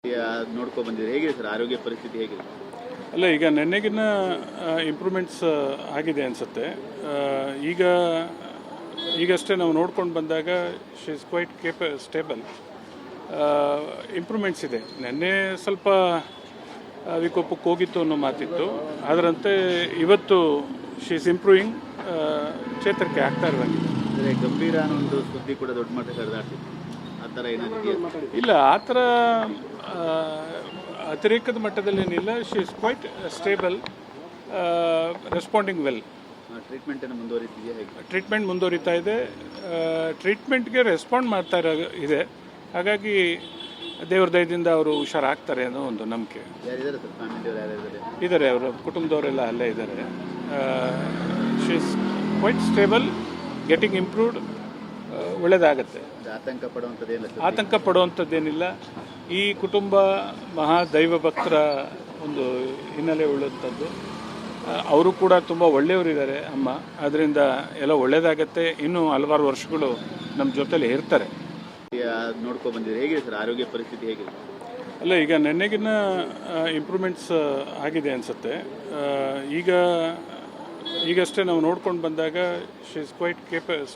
ನೋಡ್ಕೊ ಬಂದಿದ್ದೀರಿ. ಹೇಗಿದೆ ಸರ್ ಆರೋಗ್ಯ ಪರಿಸ್ಥಿತಿ ಹೇಗಿದೆ? ಅಲ್ಲ, ಈಗ ನೆನ್ನೆಗಿನ್ನ ಇಂಪ್ರೂವ್ಮೆಂಟ್ಸ್ ಆಗಿದೆ ಅನಿಸುತ್ತೆ. ಈಗ ಈಗಷ್ಟೇ ನಾವು ನೋಡ್ಕೊಂಡು ಬಂದಾಗ she is quite stable. Improvements ಇದೆ. ನೆನ್ನೆ ಸ್ವಲ್ಪ ವಿಕೋಪಕ್ಕೆ ಹೋಗಿತ್ತು ಅನ್ನೋ ಮಾತಿತ್ತು. ಅದರಂತೆ ಇವತ್ತು ಶಿ ಇಸ್ ಇಂಪ್ರೂವಿಂಗ್, ಚೇತರಿಕೆ ಆಗ್ತಾ ಇರುವಂಗೆ. ಅಂದರೆ ಗಂಭೀರ ಅನ್ನೋ ಒಂದು ಸುದ್ದಿ ಕೂಡ ದೊಡ್ಡ ಮಟ್ಟಕ್ಕೆ ಹರಿದಾಡ್ತಿತ್ತು. ಆ ಥರ ಏನಾದ್ರು ಇಲ್ಲ, ಆ ಥರ ಅತಿರೇಕದ ಮಟ್ಟದಲ್ಲೇನಿಲ್ಲ. She is quite stable, responding well. ಟ್ರೀಟ್ಮೆಂಟನ್ನು ಮುಂದುವರಿತಿದೆಯಾ ಹೇಗೆ? ಟ್ರೀಟ್ಮೆಂಟ್ ಮುಂದುವರಿತಾ ಇದೆ. ಟ್ರೀಟ್ಮೆಂಟ್ಗೆ ರೆಸ್ಪಾಂಡ್ ಮಾಡ್ತಾ ಇದೆ. ಹಾಗಾಗಿ ದೇವ್ರ ದಯದಿಂದ ಅವರು ಹುಷಾರಾಗ್ತಾರೆ ಅನ್ನೋ ಒಂದು ನಂಬಿಕೆ. ಯಾರಿದ್ದಾರೆ ಸರ್ ಫ್ಯಾಮಿಲಿಯವರು ಯಾರಿದ್ದಾರೆ? ಇದ್ದಾರೆ, ಅವರ ಕುಟುಂಬದವರೆಲ್ಲ ಅಲ್ಲೇ ಇದ್ದಾರೆ. She is quite stable, getting improved. ಒಳ್ಳೆಯದಾಗತ್ತೆ. ಆತಂಕ ಪಡುವಂಥದ್ದೇನಿಲ್ಲ? ಆತಂಕ ಪಡುವಂಥದ್ದೇನಿಲ್ಲ. ಈ ಕುಟುಂಬ ಮಹಾದೈವ ಭಕ್ತರ ಒಂದು ಹಿನ್ನೆಲೆ ಉಳ್ಳಂಥದ್ದು. ಅವರು ಕೂಡ ತುಂಬ ಒಳ್ಳೆಯವರಿದ್ದಾರೆ ಅಮ್ಮ. ಅದರಿಂದ ಎಲ್ಲ ಒಳ್ಳೆಯದಾಗತ್ತೆ. ಇನ್ನೂ ಹಲವಾರು ವರ್ಷಗಳು ನಮ್ಮ ಜೊತೆಲಿ ಇರ್ತಾರೆ. ನೋಡ್ಕೊ ಬಂದಿದ್ದೀರಿ. ಹೇಗಿದೆ ಸರ್ ಆರೋಗ್ಯ ಪರಿಸ್ಥಿತಿ ಹೇಗಿದೆ? ಅಲ್ಲ, ಈಗ ನೆನ್ನೆಗಿನ್ನ ಇಂಪ್ರೂವ್ಮೆಂಟ್ಸ್ ಆಗಿದೆ ಅನಿಸುತ್ತೆ. ಈಗಷ್ಟೇ ನಾವು ನೋಡ್ಕೊಂಡು ಬಂದಾಗ she is quite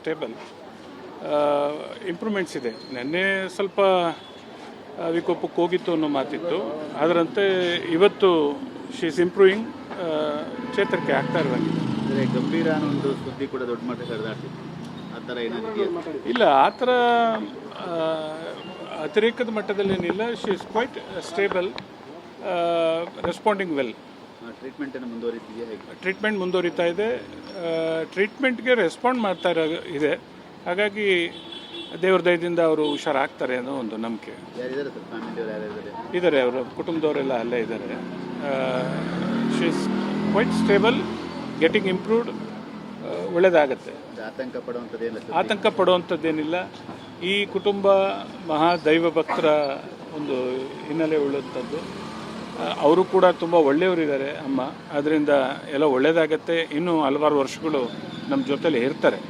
stable. Improvements ಇದೆ. ನೆನ್ನೆ ಸ್ವಲ್ಪ ವಿಕೋಪಕ್ಕೆ ಹೋಗಿತ್ತು ಅನ್ನೋ ಮಾತಿತ್ತು. ಅದರಂತೆ ಇವತ್ತು ಶಿ ಇಸ್ ಇಂಪ್ರೂವಿಂಗ್, ಚೇತರಿಕೆ ಆಗ್ತಾ ಇರುವಂಗೆ. ಅಂದರೆ ಗಂಭೀರ ಅನ್ನೋ ಒಂದು ಸುದ್ದಿ ಕೂಡ ದೊಡ್ಡ ಮಟ್ಟಕ್ಕೆ ಹರಿದಾಡ್ತಿತ್ತು. ಆ ಥರ ಏನಾದ್ರು ಇಲ್ಲ, ಆ ಥರ ಅತಿರೇಕದ ಮಟ್ಟದಲ್ಲೇನಿಲ್ಲ. She is quite stable, responding well. ಟ್ರೀಟ್ಮೆಂಟನ್ನು ಮುಂದುವರಿತಿದೆಯಾ ಹೇಗೆ? ಟ್ರೀಟ್ಮೆಂಟ್ ಮುಂದುವರಿತಾ ಇದೆ. ಟ್ರೀಟ್ಮೆಂಟ್ಗೆ ರೆಸ್ಪಾಂಡ್ ಮಾಡ್ತಾ ಇದೆ. ಹಾಗಾಗಿ ದೇವ್ರ ದಯದಿಂದ ಅವರು ಹುಷಾರಾಗ್ತಾರೆ ಅನ್ನೋ ಒಂದು ನಂಬಿಕೆ. ಯಾರಿದ್ದಾರೆ ಸರ್ ಫ್ಯಾಮಿಲಿಯವರು ಯಾರಿದ್ದಾರೆ? ಇದ್ದಾರೆ, ಅವರ ಕುಟುಂಬದವರೆಲ್ಲ ಅಲ್ಲೇ ಇದ್ದಾರೆ. She is quite stable, getting improved. ಒಳ್ಳೆಯದಾಗತ್ತೆ. ಆತಂಕ ಪಡುವಂಥದ್ದೇನಿಲ್ಲ? ಆತಂಕ ಪಡುವಂಥದ್ದೇನಿಲ್ಲ. ಈ ಕುಟುಂಬ ಮಹಾದೈವ ಭಕ್ತರ ಒಂದು ಹಿನ್ನೆಲೆ ಉಳ್ಳಂಥದ್ದು. ಅವರು ಕೂಡ ತುಂಬ ಒಳ್ಳೆಯವರಿದ್ದಾರೆ ಅಮ್ಮ. ಅದರಿಂದ ಎಲ್ಲ ಒಳ್ಳೆಯದಾಗತ್ತೆ. ಇನ್ನೂ ಹಲವಾರು ವರ್ಷಗಳು ನಮ್ಮ ಜೊತೆಲಿ ಇರ್ತಾರೆ.